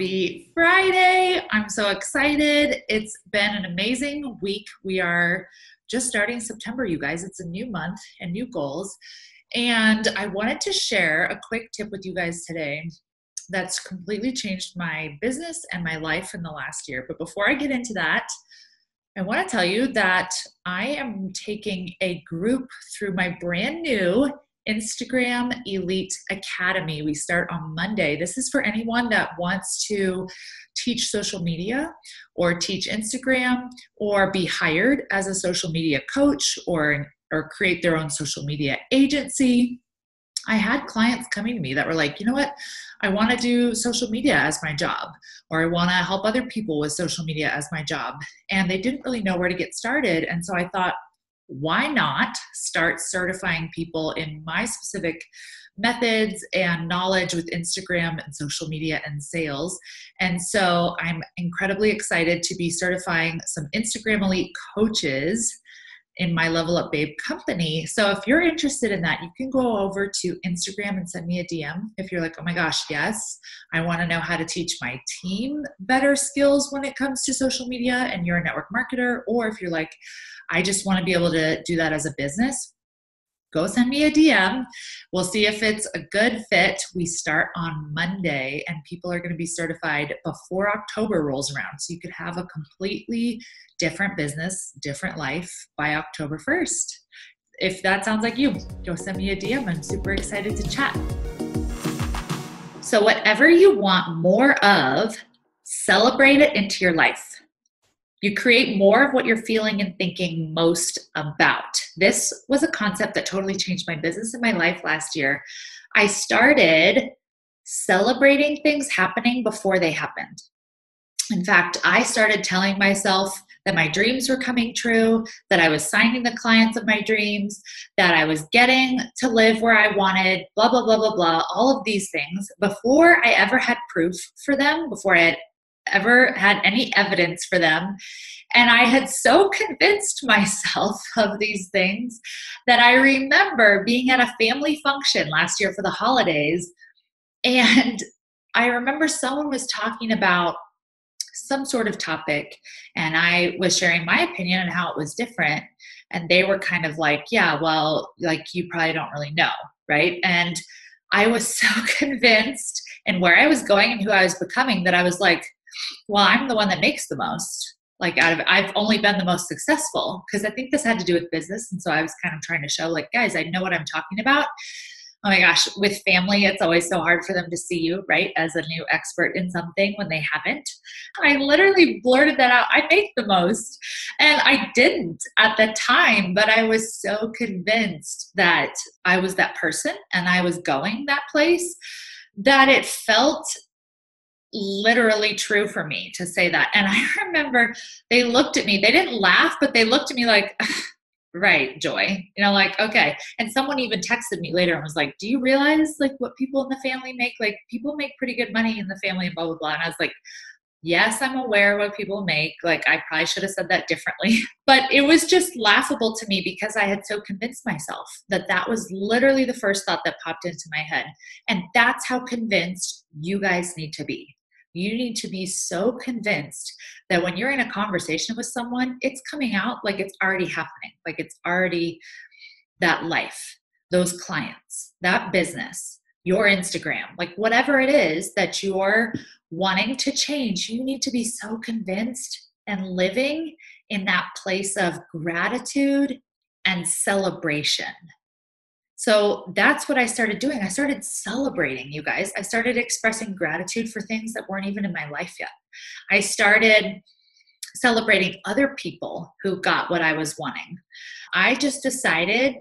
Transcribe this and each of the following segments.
Happy Friday. I'm so excited. It's been an amazing week. We are just starting September, you guys. It's a new month and new goals. And I wanted to share a quick tip with you guys today that's completely changed my business and my life in the last year. But before I get into that, I want to tell you that I am taking a group through my brand new Instagram Elite Academy. We start on Monday. This is for anyone that wants to teach social media or teach Instagram or be hired as a social media coach or create their own social media agency. I had clients coming to me that were like, you know what? I want to do social media as my job, or I want to help other people with social media as my job. And they didn't really know where to get started. And so I thought, why not start certifying people in my specific methods and knowledge with Instagram and social media and sales? And so I'm incredibly excited to be certifying some Instagram Elite coaches in my Level Up Babe company. So if you're interested in that, you can go over to Instagram and send me a DM. If you're like, oh my gosh, yes, I want to know how to teach my team better skills when it comes to social media and you're a network marketer, or if you're like, I just want to be able to do that as a business, go send me a DM. We'll see if it's a good fit. We start on Monday and people are going to be certified before October rolls around. So you could have a completely different business, different life by October 1st. If that sounds like you, go send me a DM. I'm super excited to chat. So whatever you want more of, celebrate it into your life. You create more of what you're feeling and thinking most about. This was a concept that totally changed my business and my life last year. I started celebrating things happening before they happened. In fact, I started telling myself that my dreams were coming true, that I was signing the clients of my dreams, that I was getting to live where I wanted, blah, blah, blah, blah, blah, all of these things before I ever had proof for them, before I had ever had any evidence for them. And I had so convinced myself of these things that I remember being at a family function last year for the holidays. And I remember someone was talking about some sort of topic and I was sharing my opinion on how it was different. And they were kind of like, yeah, well, like you probably don't really know, right? And I was so convinced in where I was going and who I was becoming that I was like, well, I'm the one that makes the most. Like I've only been the most successful, because I think this had to do with business. And so I was kind of trying to show like, guys, I know what I'm talking about. Oh my gosh, with family, it's always so hard for them to see you, right, as a new expert in something when they haven't. I literally blurted that out. I make the most. And I didn't at the time, but I was so convinced that I was that person and I was going that place that it felt literally true for me to say that. And I remember they looked at me, they didn't laugh, but they looked at me like, right, Joy, like, okay. And someone even texted me later and was like, do you realize like what people in the family make? Like people make pretty good money in the family and blah, blah, blah. And I was like, yes, I'm aware of what people make. Like I probably should have said that differently, but it was just laughable to me because I had so convinced myself that that was literally the first thought that popped into my head. And that's how convinced you guys need to be. You need to be so convinced that when you're in a conversation with someone, it's coming out like it's already happening, like it's already that life, those clients, that business, your Instagram, like whatever it is that you're wanting to change, you need to be so convinced and living in that place of gratitude and celebration. So that's what I started doing. I started celebrating, you guys. I started expressing gratitude for things that weren't even in my life yet. I started celebrating other people who got what I was wanting. I just decided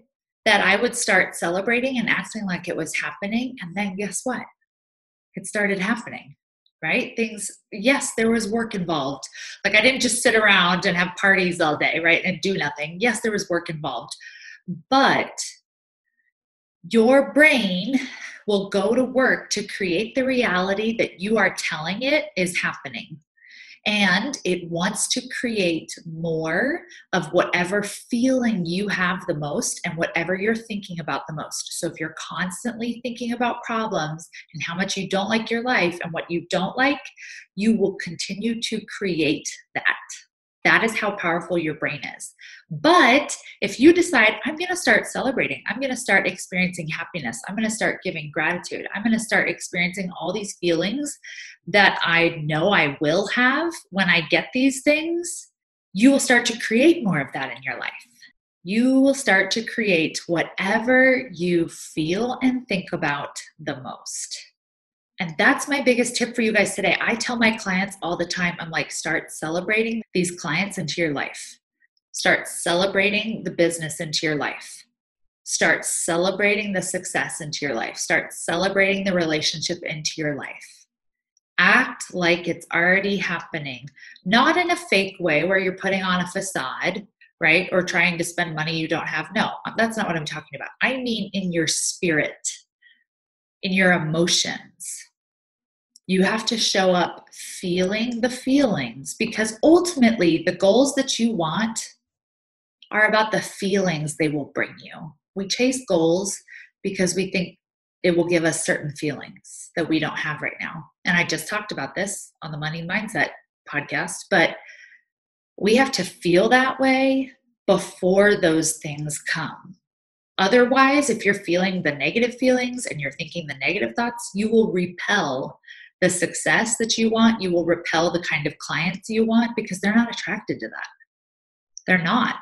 that I would start celebrating and acting like it was happening. And then guess what? It started happening, right? Yes, there was work involved. Like I didn't just sit around and have parties all day, right? And do nothing. Yes, there was work involved. But your brain will go to work to create the reality that you are telling it is happening. And it wants to create more of whatever feeling you have the most and whatever you're thinking about the most. So if you're constantly thinking about problems and how much you don't like your life and what you don't like, you will continue to create that. That is how powerful your brain is. But if you decide, I'm going to start celebrating, I'm going to start experiencing happiness, I'm going to start giving gratitude, I'm going to start experiencing all these feelings that I know I will have when I get these things, you will start to create more of that in your life. You will start to create whatever you feel and think about the most. And that's my biggest tip for you guys today. I tell my clients all the time, I'm like, start celebrating these clients into your life. Start celebrating the business into your life. Start celebrating the success into your life. Start celebrating the relationship into your life. Act like it's already happening, not in a fake way where you're putting on a facade, right? Or trying to spend money you don't have. No, that's not what I'm talking about. I mean in your spirit, in your emotions. You have to show up feeling the feelings, because ultimately the goals that you want are about the feelings they will bring you. We chase goals because we think it will give us certain feelings that we don't have right now. And I just talked about this on the Money Mindset podcast, but we have to feel that way before those things come. Otherwise, if you're feeling the negative feelings and you're thinking the negative thoughts, you will repel the success that you want. You will repel the kind of clients you want because they're not attracted to that. They're not.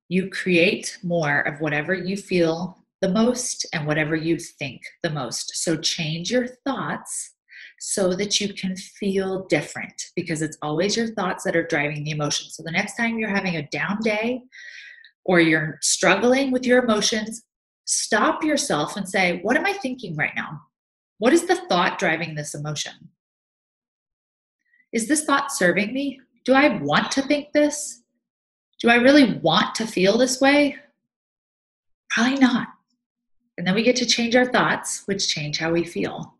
You create more of whatever you feel the most and whatever you think the most. So change your thoughts so that you can feel different, because it's always your thoughts that are driving the emotion. So the next time you're having a down day or you're struggling with your emotions, stop yourself and say, what am I thinking right now? What is the thought driving this emotion? Is this thought serving me? Do I want to think this? Do I really want to feel this way? Probably not. And then we get to change our thoughts, which change how we feel.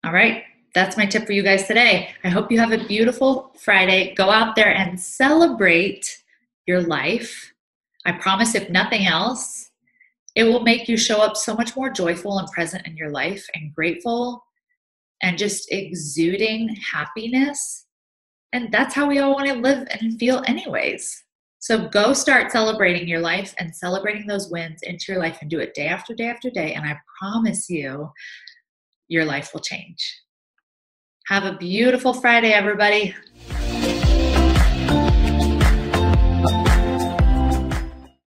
All right, that's my tip for you guys today. I hope you have a beautiful Friday. Go out there and celebrate your life. I promise, if nothing else, it will make you show up so much more joyful and present in your life and grateful and just exuding happiness. And that's how we all want to live and feel anyways. So go start celebrating your life and celebrating those wins into your life, and do it day after day after day. And I promise you, your life will change. Have a beautiful Friday, everybody.